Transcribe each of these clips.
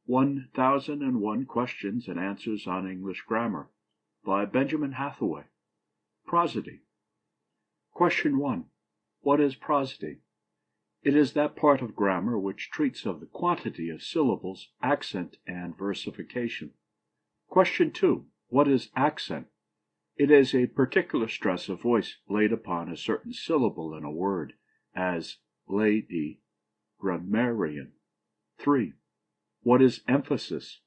1001 Questions and Answers on English Grammar by Benjamin Hathaway. Prosody. Question 1. What is prosody? It is that part of grammar which treats of the quantity of syllables, accent, and versification. Question 2. What is accent? It is a particular stress of voice laid upon a certain syllable in a word, as lady, grammarian. 3. What is emphasis?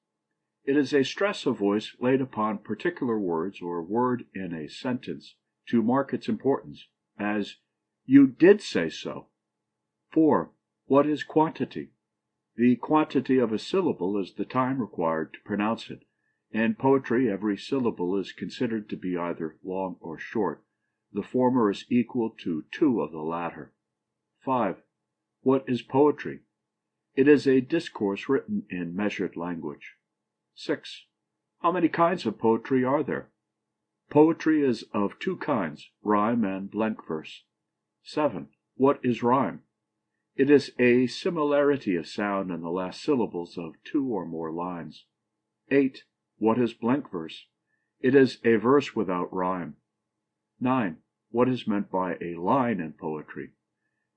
It is a stress of voice laid upon particular words or word in a sentence to mark its importance, as you did say so. 4. What is quantity? The quantity of a syllable is the time required to pronounce it. In poetry, every syllable is considered to be either long or short. The former is equal to 2 of the latter. 5. What is poetry? It is a discourse written in measured language. 6. How many kinds of poetry are there? Poetry is of 2 kinds, rhyme and blank verse. 7. What is rhyme? It is a similarity of sound in the last syllables of 2 or more lines. 8. What is blank verse? It is a verse without rhyme. 9. What is meant by a line in poetry?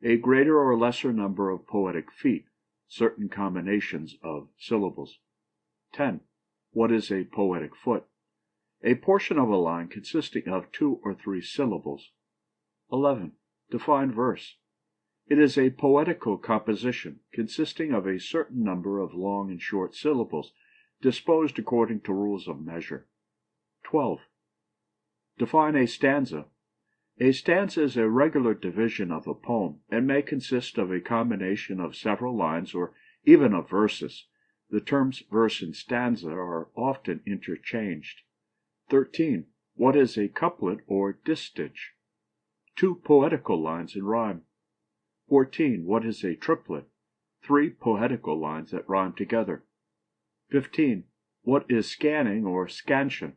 A greater or lesser number of poetic feet, certain combinations of syllables. 10. What is a poetic foot? A portion of a line consisting of 2 or 3 syllables. 11. Define verse. It is a poetical composition consisting of a certain number of long and short syllables, disposed according to rules of measure. 12. Define a stanza. A stanza is a regular division of a poem, and may consist of a combination of several lines or even of verses. The terms verse and stanza are often interchanged. 13. What is a couplet or distich? 2 poetical lines in rhyme. 14. What is a triplet? 3 poetical lines that rhyme together. 15. What is scanning or scansion?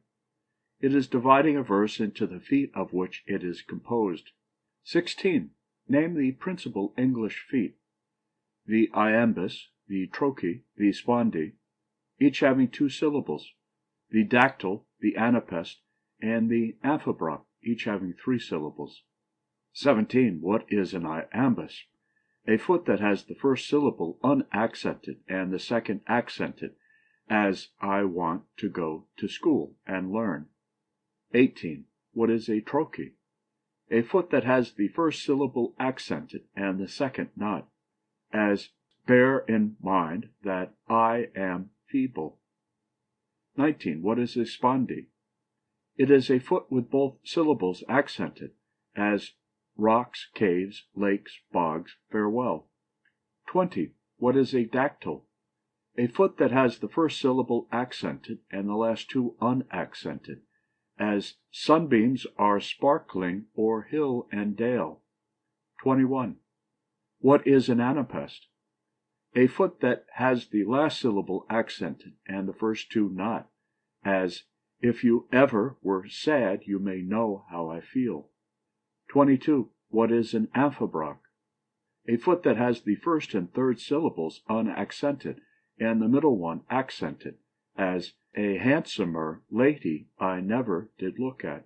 It is dividing a verse into the feet of which it is composed. 16. Name the principal English feet. The iambus, the trochee, the spondee, each having 2 syllables. The dactyl, the anapest, and the amphibroch, each having 3 syllables. 17. What is an iambus? A foot that has the first syllable unaccented and the second accented, as I want to go to school and learn. 18. What is a trochee? A foot that has the first syllable accented and the second not, as bear in mind that I am feeble. 19. What is a spondee? It is a foot with both syllables accented, as rocks, caves, lakes, bogs, farewell. 20. What is a dactyl? A foot that has the first syllable accented and the last 2 unaccented, as sunbeams are sparkling o'er hill and dale. 21. What is an anapest? A foot that has the last syllable accented and the first 2 not, as if you ever were sad you may know how I feel. 22. What is an amphibroch? A foot that has the first and third syllables unaccented and the middle one accented, as a handsomer lady I never did look at.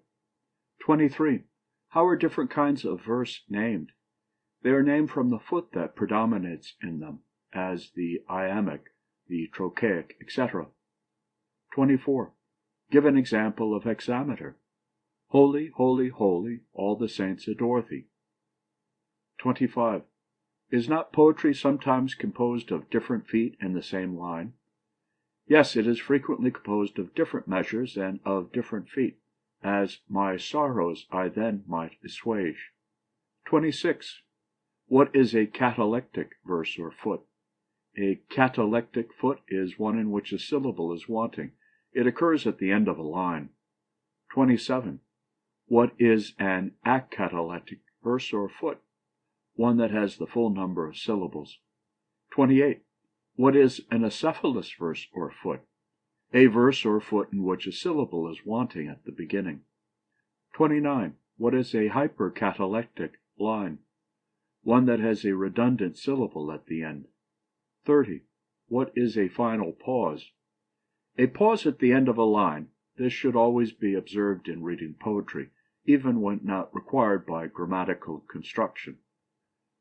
23. How are different kinds of verse named? They are named from the foot that predominates in them, as the iambic, the trochaic, etc. 24. Give an example of hexameter. Holy, holy, holy, all the saints adore thee. 25. Is not poetry sometimes composed of different feet in the same line? Yes, it is frequently composed of different measures and of different feet, as my sorrows I then might assuage. 26. What is a catalectic verse or foot? A catalectic foot is one in which a syllable is wanting. It occurs at the end of a line. 27. What is an acatalectic verse or foot? One that has the full number of syllables. 28. What is an acephalous verse or foot? A verse or foot in which a syllable is wanting at the beginning. 29. What is a hypercatalectic line? One that has a redundant syllable at the end. 30. What is a final pause? A pause at the end of a line. This should always be observed in reading poetry, even when not required by grammatical construction.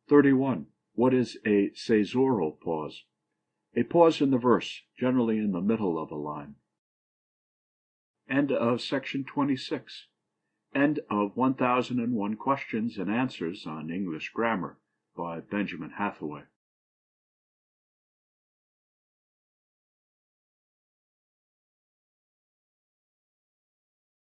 31. What is a caesural pause? A pause in the verse, generally in the middle of a line. End of section 26. End of 1001 Questions and Answers on English Grammar by Benjamin Hathaway.